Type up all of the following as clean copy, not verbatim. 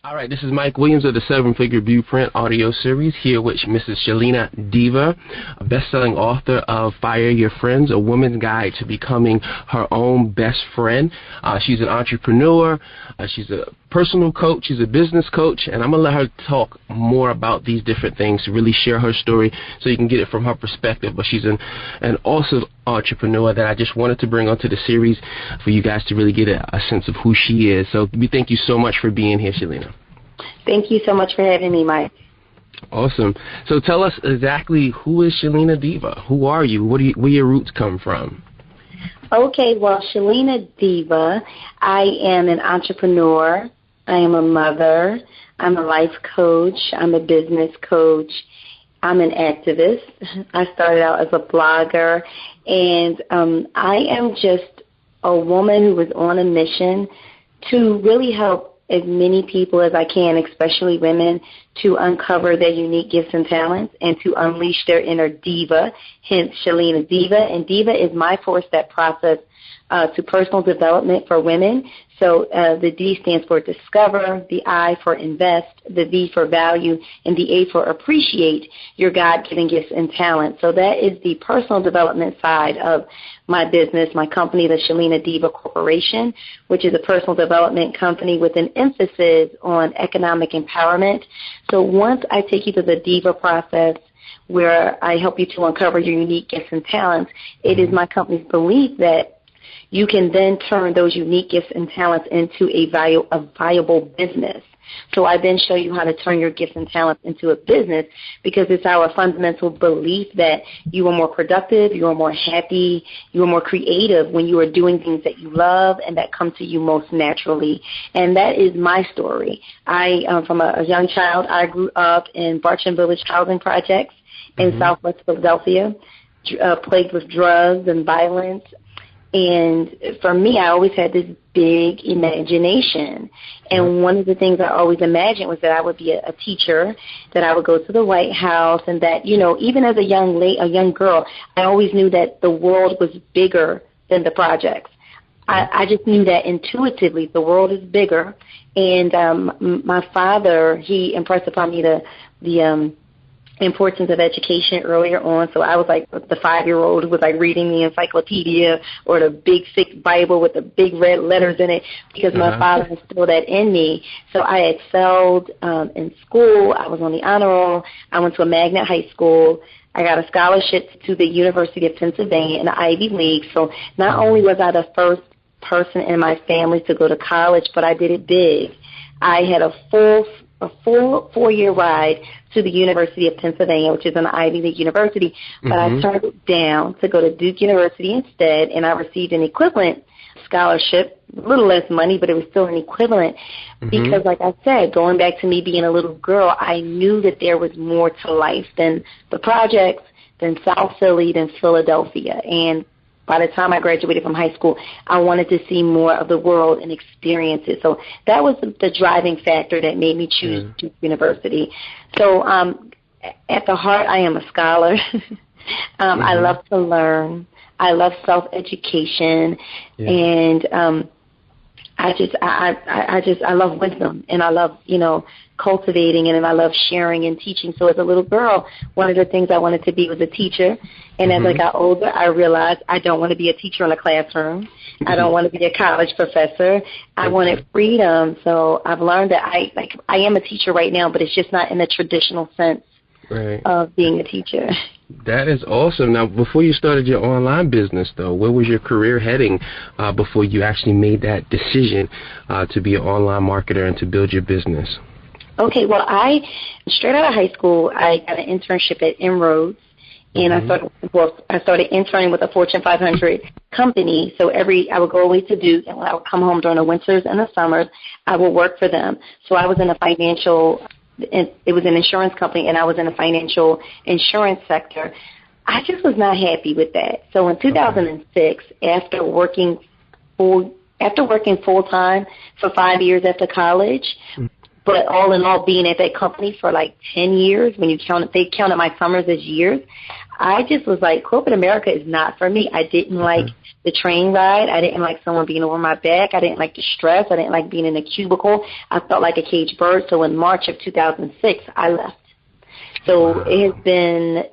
All right, this is Mike Williams of the Seven Figure Blueprint audio series, here with Mrs. Shalena Diva, a best-selling author of Fire Your Friends, a woman's guide to becoming her own best friend. She's an entrepreneur. She's a personal coach. She's a business coach, and I'm going to let her talk more about these different things, to really share her story so you can get it from her perspective. But she's an awesome entrepreneur that I just wanted to bring onto the series for you guys to really get a sense of who she is. So we thank you so much for being here, Shalena. Thank you so much for having me, Mike. Awesome. So tell us exactly, who is Shalena Diva? Who are you? Where your roots come from? Okay, well, Shalena Diva, I am an entrepreneur. I am a mother. I'm a life coach. I'm a business coach. I'm an activist. I started out as a blogger, and I am just a woman who was on a mission to really help as many people as I can, especially women, to uncover their unique gifts and talents and to unleash their inner diva, hence Shalena Diva. And Diva is my four-step process to personal development for women. So the D stands for discover, the I for invest, the V for value, and the A for appreciate your God-given gifts and talents. So that is the personal development side of my business, my company, the Shalena Diva Corporation, which is a personal development company with an emphasis on economic empowerment. So once I take you through the Diva process, where I help you to uncover your unique gifts and talents, it is my company's belief that you can then turn those unique gifts and talents into a viable business. So I then show you how to turn your gifts and talents into a business, because it's our fundamental belief that you are more productive, you are more happy, you are more creative when you are doing things that you love and that come to you most naturally. And that is my story. From a young child, I grew up in Bartram Village housing projects in Southwest Philadelphia, plagued with drugs and violence. And for me, I always had this big imagination. And one of the things I always imagined was that I would be a teacher, that I would go to the White House, and that, you know, even as a young girl, I always knew that the world was bigger than the projects. I just knew that intuitively, the world is bigger. And my father, he impressed upon me the importance of education earlier on. So I was like the 5-year-old who was like reading the encyclopedia or the big thick Bible with the big red letters in it, because my father instilled that in me. So I excelled in school. I was on the honor roll. I went to a magnet high school. I got a scholarship to the University of Pennsylvania in the Ivy League. So not only was I the first person in my family to go to college, but I did it big. I had a full 4-year ride to the University of Pennsylvania, which is an Ivy League university, but I turned it down to go to Duke University instead, and I received an equivalent scholarship, a little less money, but it was still an equivalent, because, like I said, going back to me being a little girl, I knew that there was more to life than the projects, than South Philly, than Philadelphia. And by the time I graduated from high school, I wanted to see more of the world and experience it. So that was the driving factor that made me choose Duke University. So at the heart, I am a scholar. I love to learn. I love self-education, and I love wisdom, and I love, cultivating it, and I love sharing and teaching. So as a little girl, one of the things I wanted to be was a teacher. And as I got older, I realized I don't want to be a teacher in a classroom. I don't want to be a college professor. I wanted freedom. So I've learned that I am a teacher right now, but it's just not in the traditional sense of being a teacher. That is awesome. Now, before you started your online business, though, where was your career heading before you actually made that decision to be an online marketer and to build your business? Okay, well, straight out of high school, I got an internship at Inroads, and I started interning with a Fortune 500 company. So I would go away to Duke, and when I would come home during the winters and the summers, I would work for them. So I was in it was an insurance company, and I was in the financial insurance sector. I just was not happy with that. So in 2006, after working full-time for 5 years after college, But all in all, being at that company for like 10 years, when they counted my summers as years, I just was like, corporate America is not for me. I didn't like the train ride. I didn't like someone being over my back. I didn't like the stress. I didn't like being in a cubicle. I felt like a caged bird. So in March of 2006, I left. So it has been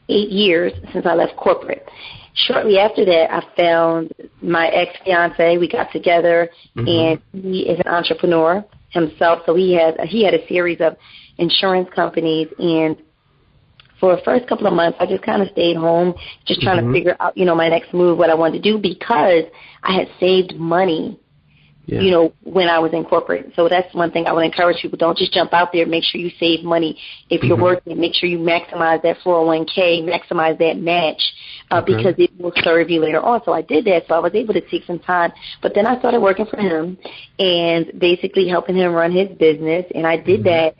8 years since I left corporate. Shortly after that, I found my ex-fiance. We got together, and he is an entrepreneur himself. So he had a series of insurance companies, and for the first couple of months, I just kind of stayed home, just trying to figure out, my next move, what I wanted to do, because I had saved money, when I was in corporate. So that's one thing I would encourage people. Don't just jump out there. Make sure you save money. If you're working, make sure you maximize that 401k, maximize that match, because it will serve you later on. So I did that. So I was able to take some time. But then I started working for him and basically helping him run his business. And I did that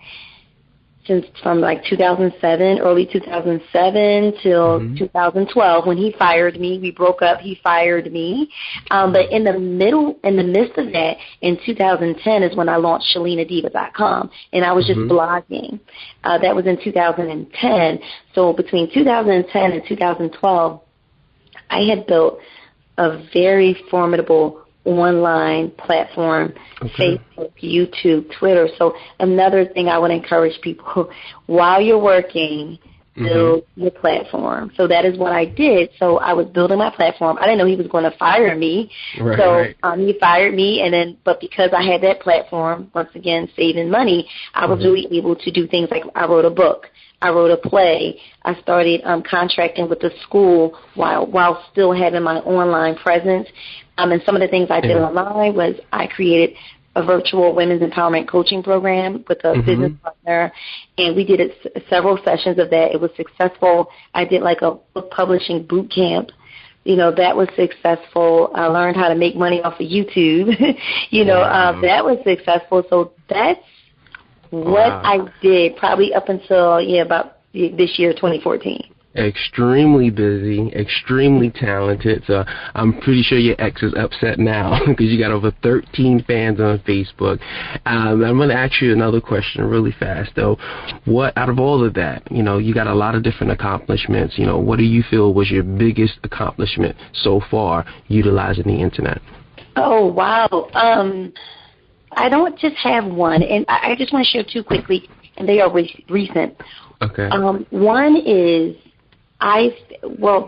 from like 2007, early 2007 till 2012, when he fired me. We broke up. He fired me. But in the midst of that, in 2010 is when I launched ShalenaDiva.com, and I was just blogging. That was in 2010. So between 2010 and 2012, I had built a very formidable online platform, Facebook, YouTube, Twitter. So another thing I would encourage people, while you're working, build your platform. So that is what I did. So I was building my platform. I didn't know he was going to fire me. He fired me, but because I had that platform, once again, saving money, I was really able to do things like I wrote a book. I wrote a play. I started contracting with the school while still having my online presence. And some of the things I did online was I created a virtual women's empowerment coaching program with a business partner, and we did several sessions of that. It was successful. I did like a book publishing boot camp. That was successful. I learned how to make money off of YouTube. That was successful. So that's what I did probably up until, about this year, 2014. Extremely busy, extremely talented. So I'm pretty sure your ex is upset now because you got over 13 fans on Facebook. I'm going to ask you another question really fast, though. What, out of all of that, you got a lot of different accomplishments. What do you feel was your biggest accomplishment so far utilizing the Internet? Oh, wow. I don't just have one, and I just want to share two quickly, and they are recent. Okay. One is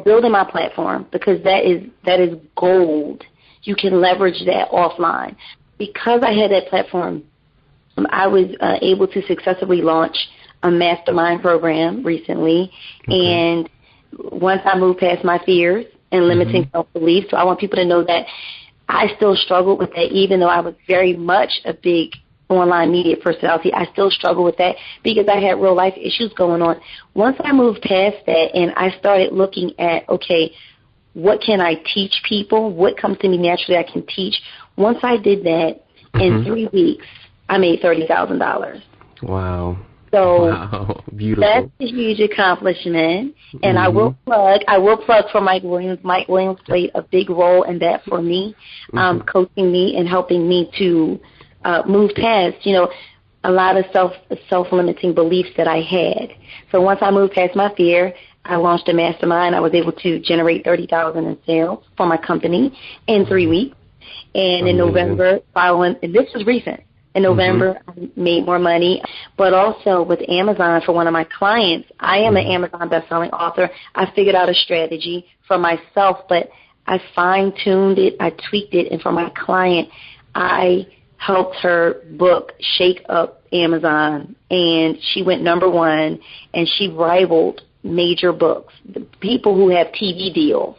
building my platform, because that is gold. You can leverage that offline. Because I had that platform, I was able to successfully launch a mastermind program recently, and once I moved past my fears and limiting self-belief, so I want people to know that I still struggled with that, even though I was very much a big online media personality. I still struggle with that because I had real life issues going on. Once I moved past that and I started looking at, okay, what can I teach people? What comes to me naturally I can teach? Once I did that, in 3 weeks, I made $30,000. Wow. So beautiful. That's a huge accomplishment. And I will plug for Mike Williams. Mike Williams played a big role in that for me, coaching me and helping me to move past, a lot of self-limiting beliefs that I had. So once I moved past my fear, I launched a mastermind. I was able to generate $30,000 in sales for my company in 3 weeks. And in November, and this was recent, in November, I made more money. But also with Amazon, for one of my clients, I am an Amazon bestselling author. I figured out a strategy for myself, but I fine-tuned it, I tweaked it, and for my client, I helped her book Shake Up Amazon, and she went #1, and she rivaled major books, the people who have TV deals.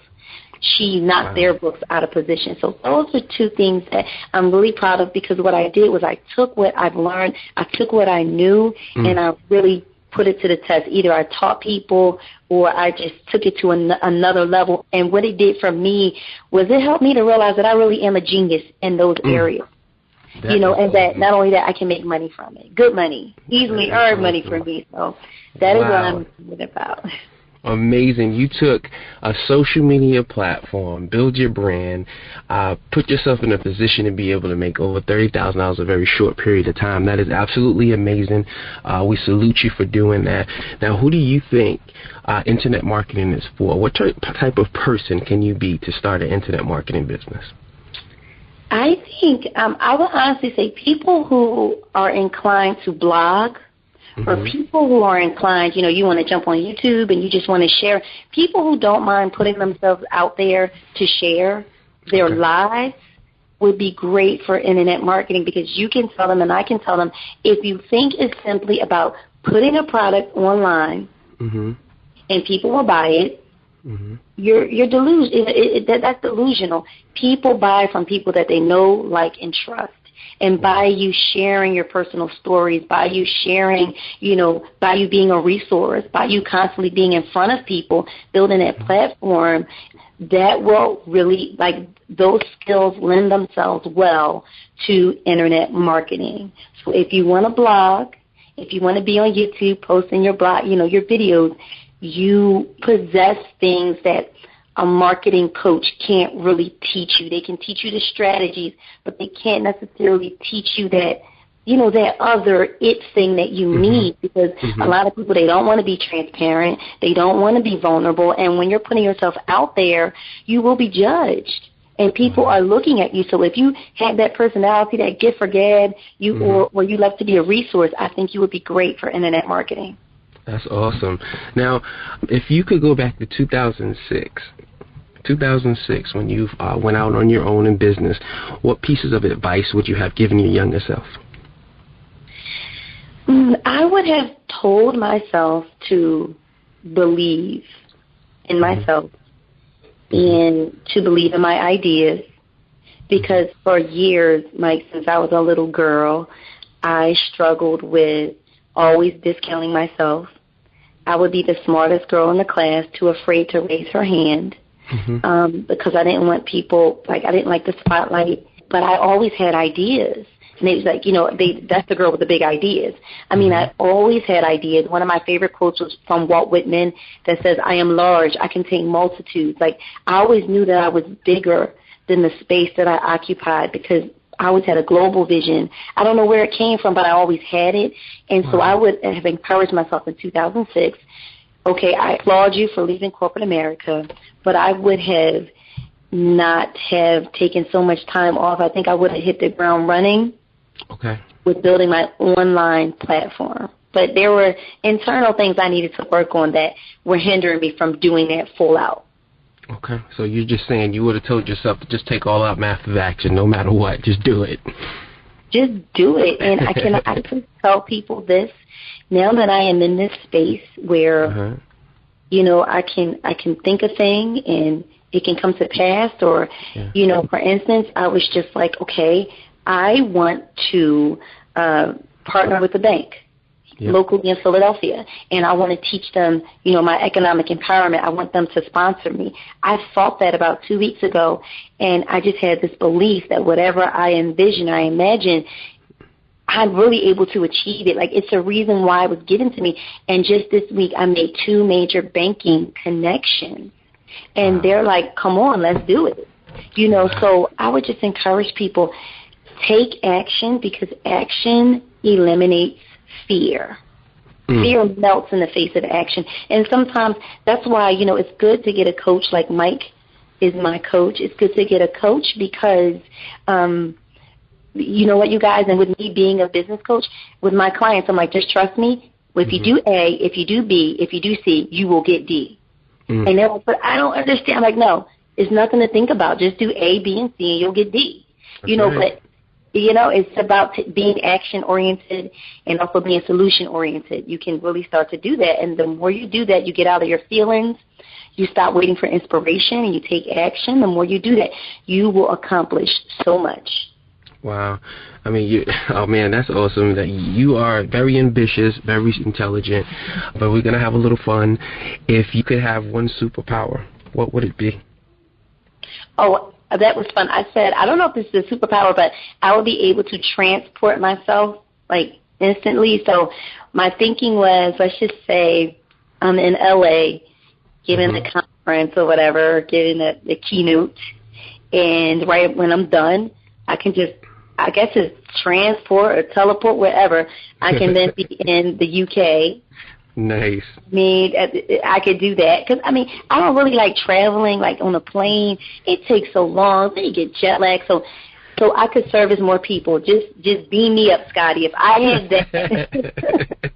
She knocked their books out of position. So those are two things that I'm really proud of, because what I did was I took what I've learned, I took what I knew, and I really put it to the test. Either I taught people or I just took it to another level. And what it did for me was it helped me to realize that I really am a genius in those areas. And that not only that, I can make money from it, good money, easily earned money for me. So that is what I'm about. Amazing. You took a social media platform, build your brand, put yourself in a position to be able to make over $30,000 a very short period of time. That is absolutely amazing. We salute you for doing that. Now, who do you think internet marketing is for? What type of person can you be to start an internet marketing business? I think I would honestly say people who are inclined to blog, or people who are inclined, you want to jump on YouTube and you just want to share. People who don't mind putting themselves out there to share their lives would be great for internet marketing, because you can tell them and I can tell them, if you think it's simply about putting a product online and people will buy it, you're delusional. That's delusional. People buy from people that they know, like, and trust. And by you sharing your personal stories, by you sharing, by you being a resource, by you constantly being in front of people, building that platform, that will really, those skills lend themselves well to internet marketing. So if you want to blog, if you want to be on YouTube posting your blog, your videos, you possess things that a marketing coach can't really teach you. They can teach you the strategies, but they can't necessarily teach you that, that other it thing that you need, because a lot of people, they don't want to be transparent. They don't want to be vulnerable. And when you're putting yourself out there, you will be judged. And people are looking at you. So if you have that personality, that gift for gab, or you love to be a resource, I think you would be great for internet marketing. That's awesome. Now, if you could go back to 2006, when you went out on your own in business, what pieces of advice would you have given your younger self? I would have told myself to believe in myself and to believe in my ideas, because for years, Mike, since I was a little girl, I struggled with always discounting myself. I would be the smartest girl in the class, too afraid to raise her hand, because I didn't want people, I didn't like the spotlight. But I always had ideas. And it was like, that's the girl with the big ideas. I mean, I always had ideas. One of my favorite quotes was from Walt Whitman that says, "I am large, I contain multitudes." I always knew that I was bigger than the space that I occupied, because I always had a global vision. I don't know where it came from, but I always had it. And so I would have encouraged myself in 2006, okay, I applaud you for leaving corporate America, but I would have not have taken so much time off. I think I would have hit the ground running with building my online platform. But there were internal things I needed to work on that were hindering me from doing that full out. Okay, so you're just saying you would have told yourself to just take all out massive action no matter what. Just do it. Just do it. And I can tell people this now that I am in this space where, I can think a thing and it can come to pass. Or, for instance, I was just like, okay, I want to partner with the bank. Locally in Philadelphia, and I want to teach them, my economic empowerment. I want them to sponsor me. I thought that about 2 weeks ago, and I just had this belief that whatever I envision, I imagine, I'm really able to achieve it. It's a reason why it was given to me. And just this week, I made 2 major banking connections, and they're like, come on, let's do it. So I would just encourage people, take action, because action eliminates fear. Fear melts in the face of action. And sometimes that's why, it's good to get a coach like Mike is my coach. It's good to get a coach because, you know what, you guys, and with me being a business coach, with my clients, I'm like, just trust me. If you do A, if you do B, if you do C, you will get D. And they're like, but I don't understand. I'm like, no, it's nothing to think about. Just do A, B, and C, and you'll get D. But it's about being action-oriented and also being solution-oriented. You can really start to do that. And the more you do that, you get out of your feelings. You stop waiting for inspiration, and you take action. The more you do that, you will accomplish so much. Wow. I mean, that's awesome that you are very ambitious, very intelligent, but we're going to have a little fun. If you could have one superpower, what would it be? Oh, that was fun. I said, I don't know if this is a superpower, but I would be able to transport myself, instantly. So my thinking was, let's just say I'm in L.A., giving a conference or whatever, giving the keynote. And right when I'm done, I can just, I guess it's transport or teleport, wherever. I can then be in the UK. Nice. I mean, I could do that. Because, I mean, I don't really like traveling, like on a plane. It takes so long. Then you get jet lag. So I could service more people. Just beam me up, Scotty. If I had that.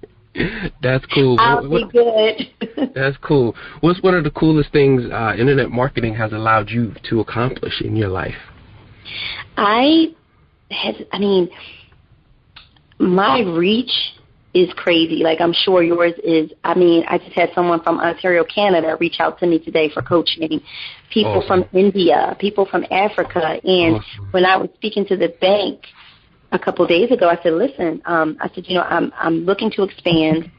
That's cool. I'll be good. That's cool. What's one of the coolest things internet marketing has allowed you to accomplish in your life? My reach is crazy. Like, I'm sure yours is. I mean, I just had someone from Ontario, Canada reach out to me today for coaching. People from India, people from Africa. And when I was speaking to the bank a couple of days ago, I said, listen, I said, I'm looking to expand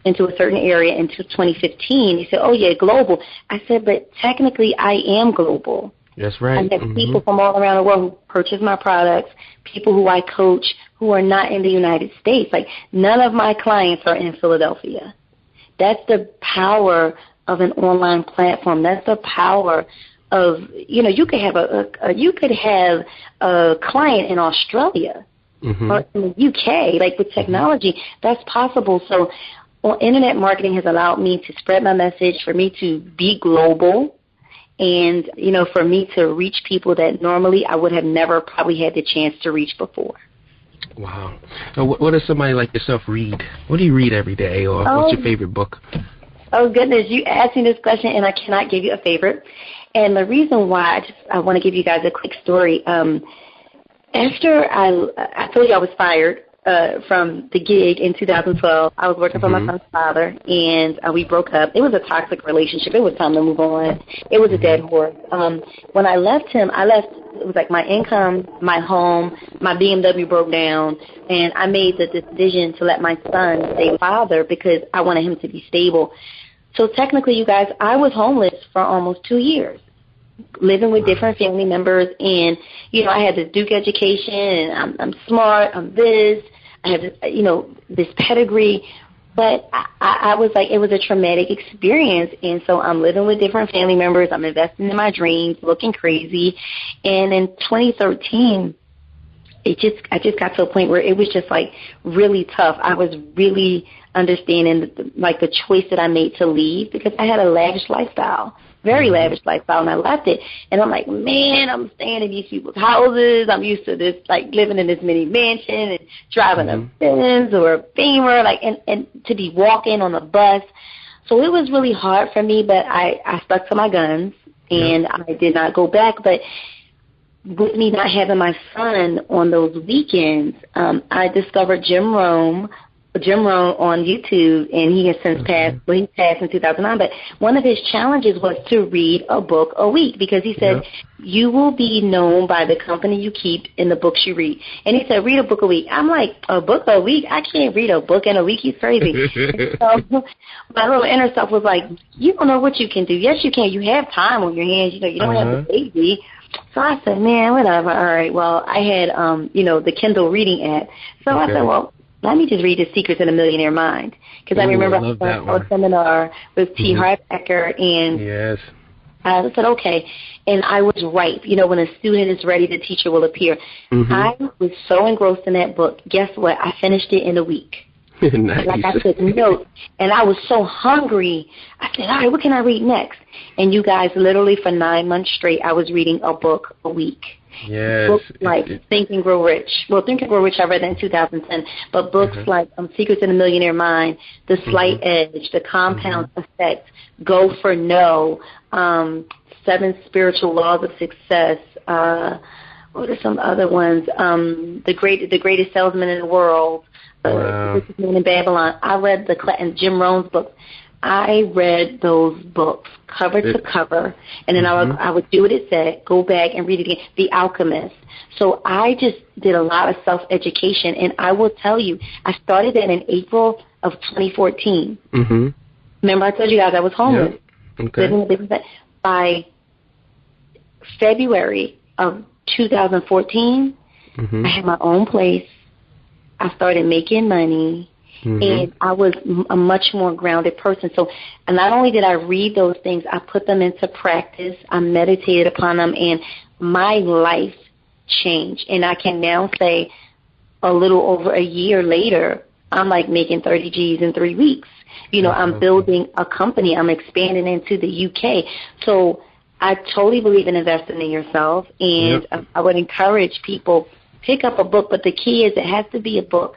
into a certain area into 2015. He said, oh, yeah, global. I said, but technically I am global. That's right. I have people from all around the world who purchase my products, people who I coach who are not in the United States. Like, none of my clients are in Philadelphia. That's the power of an online platform. That's the power of, you could have a client in Australia or in the UK. Like, with technology, that's possible. So, internet marketing has allowed me to spread my message, for me to be global, and, for me to reach people that normally I would have never probably had the chance to reach before. Wow. So what does somebody like yourself read? What do you read every day, or what's your favorite book? Oh, goodness. You asked me this question, and I cannot give you a favorite. And the reason why, I want to give you guys a quick story. After I told you I was fired from the gig in 2012. I was working for my son's father, and we broke up. It was a toxic relationship. It was time to move on. It was a dead horse. When I left him, it was like my income, my home, my BMW broke down, and I made the decision to let my son stay father because I wanted him to be stable. So technically, you guys, I was homeless for almost 2 years, living with different family members, and, I had this Duke education, and I'm smart, I'm this, I have, this pedigree, but I was like, it was a traumatic experience, and so I'm living with different family members, I'm investing in my dreams, looking crazy, and in 2013, I just got to a point where it was just, like, really tough. I was really understanding, the choice that I made to leave, because I had a lavish lifestyle. Very lavish lifestyle, and I left it. And I'm like, man, I'm staying in these people's houses. I'm used to this, like, living in this mini mansion and driving a Benz or a Beamer, like, and to be walking on a bus. So it was really hard for me, but I stuck to my guns, and I did not go back. But with me not having my son on those weekends, I discovered Jim Rohn on YouTube, and he has since passed. Well, he passed in 2009, but one of his challenges was to read a book a week, because he said, you will be known by the company you keep in the books you read. And he said, read a book a week. I'm like, a book a week? I can't read a book in a week. He's crazy. So my little inner self was like, you don't know what you can do. Yes, you can. You have time on your hands. You don't have a baby. So I said, man, whatever. All right. Well, I had, the Kindle reading app. So I said, well, let me just read The Secrets of the Millionaire Mind. Because I remember I went to a seminar with T. Harv Eker, and I said, okay. And I was right. When a student is ready, the teacher will appear. I was so engrossed in that book. Guess what? I finished it in a week. Nice. Like, I took notes, and I was so hungry. I said, all right, what can I read next? And you guys, literally for 9 months straight, I was reading a book a week. Yes. Books like Think and Grow Rich. Well, Think and Grow Rich, I read that in 2010. But books like Secrets of the Millionaire Mind, The Slight Edge, The Compound Effect, Go for No, 7 Spiritual Laws of Success. What are some other ones? The Greatest Salesman in the World. Richest Man in Babylon. I read and Jim Rohn's book. I read those books cover to cover, and then I would do what it said, go back and read it again. The Alchemist. So I just did a lot of self-education, and I will tell you, I started that in April of 2014. Remember I told you guys I was homeless. Living in business. By February of 2014, I had my own place. I started making money, And I was a much more grounded person. So not only did I read those things, I put them into practice. I meditated upon them, and my life changed. And I can now say a little over a year later, I'm like making 30 G's in 3 weeks. You know, I'm building a company. I'm expanding into the UK. So I totally believe in investing in yourself, and I would encourage people, pick up a book, but the key is it has to be a book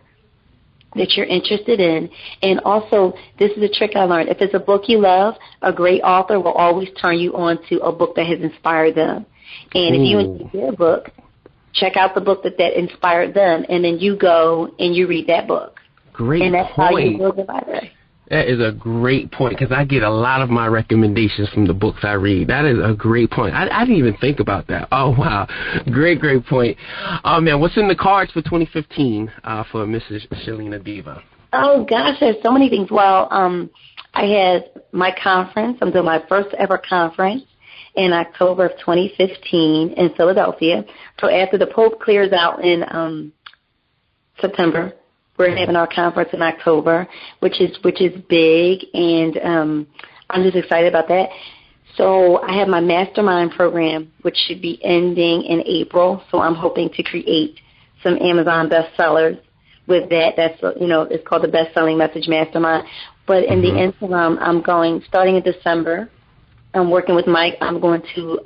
that you're interested in. And also, this is a trick I learned. If it's a book you love, a great author will always turn you on to a book that has inspired them. And if you enjoy their book, check out the book that inspired them, and then you go and you read that book. Great and that's point. How you build the library. That is a great point, because I get a lot of my recommendations from the books I read. That is a great point. I didn't even think about that. Oh, wow. Great point. Oh, man, what's in the cards for 2015 for Mrs. Shalena Diva? Oh, gosh, there's so many things. Well, I had my conference. I'm doing my first ever conference in October of 2015 in Philadelphia. So after the Pope clears out in September, we're having our conference in October, which is big, and I'm just excited about that. So I have my mastermind program, which should be ending in April. So I'm hoping to create some Amazon bestsellers with that. That's, it's called the Best Selling Message Mastermind. But in the interim, starting in December, I'm working with Mike. I'm going to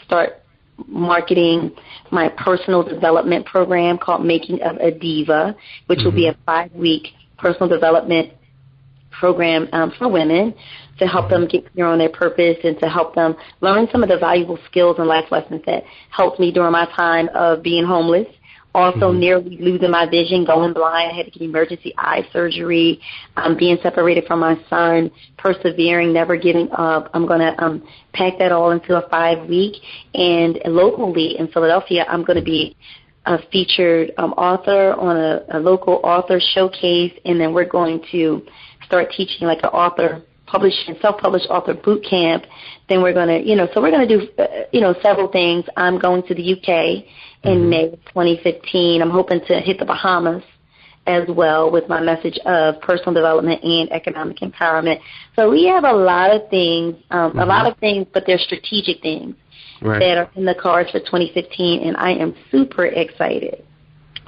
start marketing my personal development program called Making of a Diva, which will be a 5-week personal development program for women to help them get clear on their purpose and to help them learn some of the valuable skills and life lessons that helped me during my time of being homeless. Also nearly losing my vision, going blind. I had to get emergency eye surgery, being separated from my son, persevering, never giving up. I'm going to pack that all into a 5-week. And locally in Philadelphia, I'm going to be a featured author on a local author showcase. And then we're going to start teaching like an author self-published author boot camp. Then we're going to, so we're going to do, several things. I'm going to the UK in May 2015. I'm hoping to hit the Bahamas as well with my message of personal development and economic empowerment. So we have a lot of things, but they're strategic things that are in the cards for 2015, and I am super excited.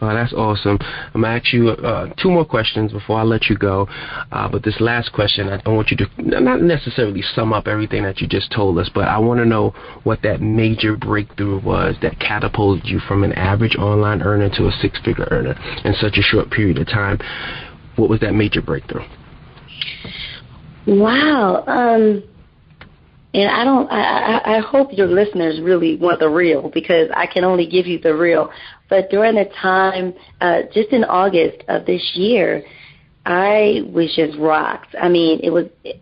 Oh, that's awesome. I'm going to ask you 2 more questions before I let you go. But this last question, I don't want you to not necessarily sum up everything that you just told us, but I want to know what that major breakthrough was that catapulted you from an average online earner to a 6-figure earner in such a short period of time. What was that major breakthrough? Wow. And I hope your listeners really want the real, because I can only give you the real. But during the time, just in August of this year, I was just rocked. I mean,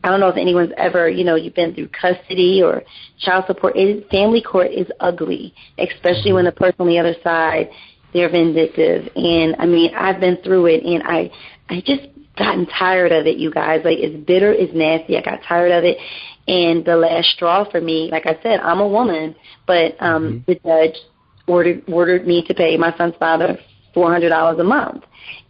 I don't know if anyone's ever, you've been through custody or child support. Family court is ugly, especially when the person on the other side, they're vindictive. And, I mean, I've been through it, and I just gotten tired of it, you guys. Like, it's bitter, it's nasty. I got tired of it. And the last straw for me, like I said, I'm a woman, but the judge ordered me to pay my son's father $400 a month.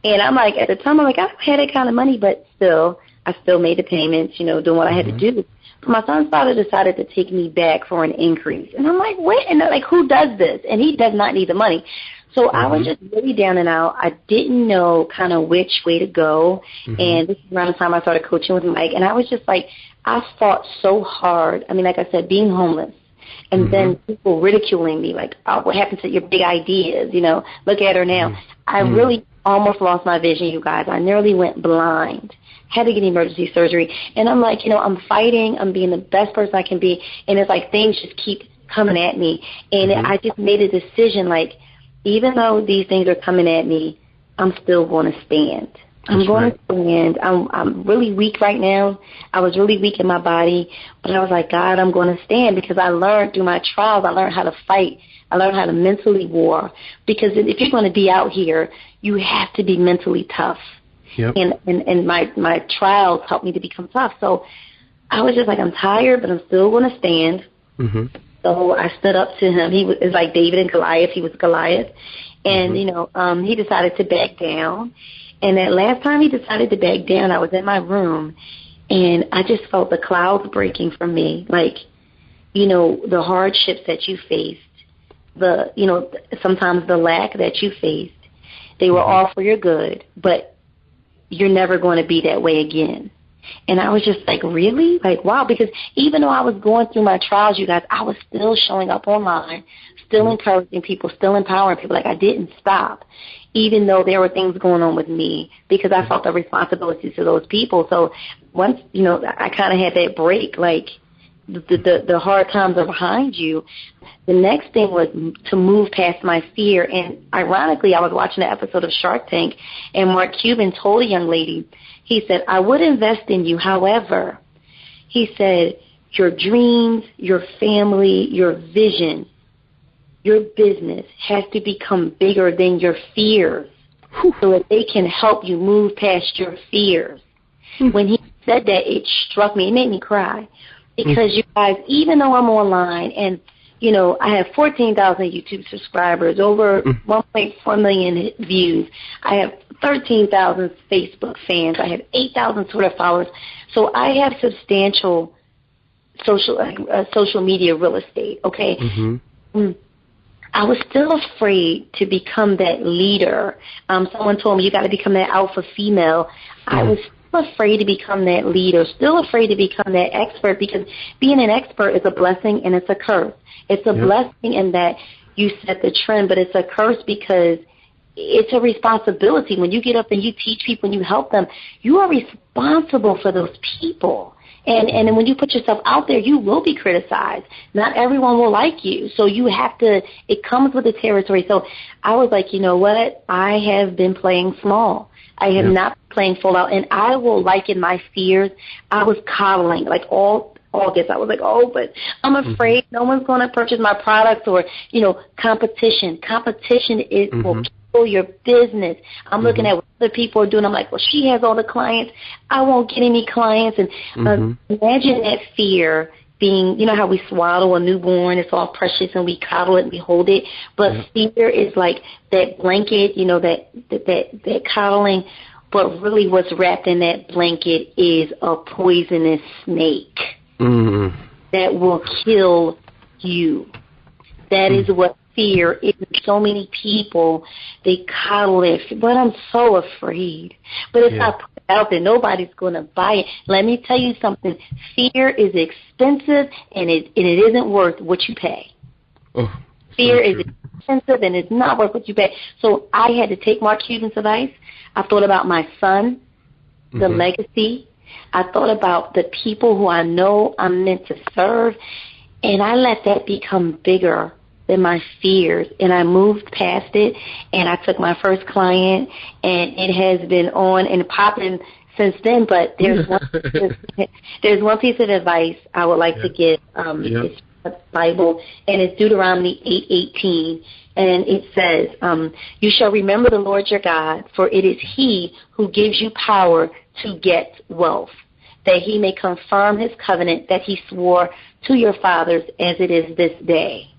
And I'm like, at the time, I don't have that kind of money, but I still made the payments, doing what I had to do. But my son's father decided to take me back for an increase. And I'm like, wait, and like, who does this? And he does not need the money. So I was just really down and out. I didn't know kind of which way to go. And this is around the time I started coaching with Mike. And I was just like, I fought so hard. I mean, like I said, being homeless. And then people ridiculing me, like, oh, what happened to your big ideas? Look at her now. I really almost lost my vision, you guys. I nearly went blind, had to get emergency surgery. And I'm like, I'm fighting. I'm being the best person I can be. And it's like things just keep coming at me. And I just made a decision, like, even though these things are coming at me, I'm still going to stand. I'm going to stand. I'm really weak right now. I was really weak in my body, but I was like, God, I'm going to stand, because I learned through my trials, I learned how to fight. I learned how to mentally war, because if you're going to be out here, you have to be mentally tough. And my trials helped me to become tough. So I was just like, I'm tired, but I'm still going to stand. So I stood up to him. It was like David and Goliath. He was Goliath. And, he decided to back down. And that last time he decided to back down, I was in my room, and I just felt the clouds breaking from me. Like, the hardships that you faced, sometimes the lack that you faced, they were all for your good, but you're never going to be that way again. And I was just like, really? Like, wow, because even though I was going through my trials, you guys, I was still showing up online, still encouraging people, still empowering people. Like, I didn't stop, even though there were things going on with me, because I felt the responsibility to those people. So once, I kind of had that break, like, the hard times are behind you. The next thing was to move past my fear. And ironically, I was watching an episode of Shark Tank, and Mark Cuban told a young lady, he said, I would invest in you. However, he said, your dreams, your family, your vision, your business has to become bigger than your fears so that they can help you move past your fears. When he said that, it struck me. It made me cry. Because, you guys, even though I'm online and, I have 14,000 YouTube subscribers, over 1.4 million views, I have 13,000 Facebook fans, I have 8,000 Twitter followers, so I have substantial social media real estate, okay? I was still afraid to become that leader. Someone told me, you got to become that alpha female. I was afraid to become that leader, still afraid to become that expert, because being an expert is a blessing and it's a curse. It's a blessing in that you set the trend, but it's a curse because it's a responsibility. When you get up and you teach people and you help them, you are responsible for those people. And when you put yourself out there, you will be criticized. Not everyone will like you. So you have to, it comes with the territory. So I was like, you know what? I have been playing small. I have not been playing full out. And I will liken my fears. I was coddling, like all August. I was like, but I'm afraid no one's going to purchase my products, or, competition. Competition will kill your business. I'm looking at what other people are doing. I'm like, well, she has all the clients. I won't get any clients. And imagine that fear being, how we swaddle a newborn. It's all precious and we coddle it and we hold it. But fear is like that blanket, that coddling. But really what's wrapped in that blanket is a poisonous snake that will kill you. That is what fear is. So many people, they coddle it, but I'm so afraid. But if I put it out there, nobody's going to buy it. Let me tell you something. Fear is expensive, and it isn't worth what you pay. Fear is expensive, and it's not worth what you pay. So I had to take Mark Cuban's advice. I thought about my son, the legacy. I thought about the people who I know I'm meant to serve, and I let that become bigger than my fears, and I moved past it, and I took my first client, and it has been on and popping since then. But there's one piece of advice I would like to give. It's the Bible, and it's Deuteronomy 8:18, and it says, you shall remember the Lord your God, for it is he who gives you power to get wealth, that he may confirm his covenant that he swore to your fathers as it is this day.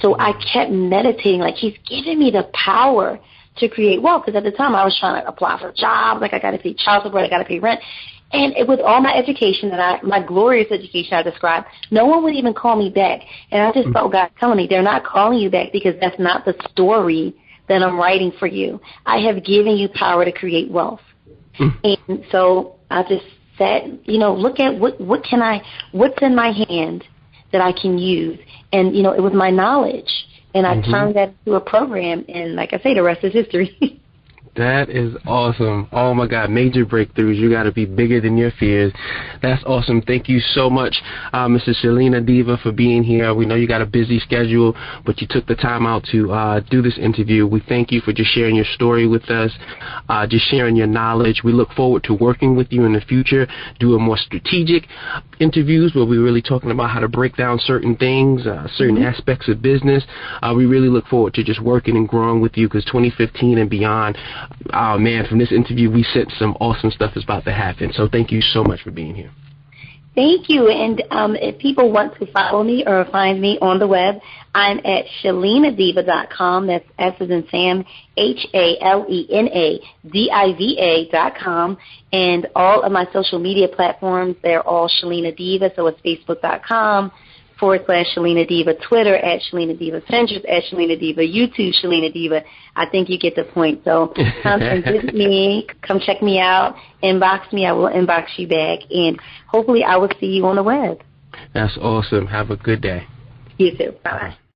So I kept meditating, like he's giving me the power to create wealth, because at the time I was trying to apply for jobs, like I got to pay child support, I got to pay rent. And with all my education, my glorious education I described, no one would even call me back. And I just felt God telling me, they're not calling you back because that's not the story that I'm writing for you. I have given you power to create wealth. And so I just said, look at what's in my hand that I can use. And, it was my knowledge. And I turned that into a program. And like I say, the rest is history. That is awesome. Oh, my God, major breakthroughs. You got to be bigger than your fears. That's awesome. Thank you so much, Mrs. Shalena Diva, for being here. We know you got a busy schedule, but you took the time out to do this interview. We thank you for just sharing your story with us, just sharing your knowledge. We look forward to working with you in the future, doing more strategic interviews where we're really talking about how to break down certain things, certain aspects of business. We really look forward to just working and growing with you, because 2015 and beyond, from this interview, we sense some awesome stuff is about to happen. So thank you so much for being here. Thank you. And if people want to follow me or find me on the web, I'm at ShalenaDiva.com. That's S as in Sam, HALENADIVA.com. And all of my social media platforms, they're all Shalena Diva. So it's Facebook.com/Shalena Diva, Twitter at Shalena Diva, Pinterest at Shalena Diva, YouTube Shalena Diva. I think you get the point. So come and visit me, come check me out, inbox me. I will inbox you back, and hopefully I will see you on the web. That's awesome. Have a good day. You too. Bye-bye.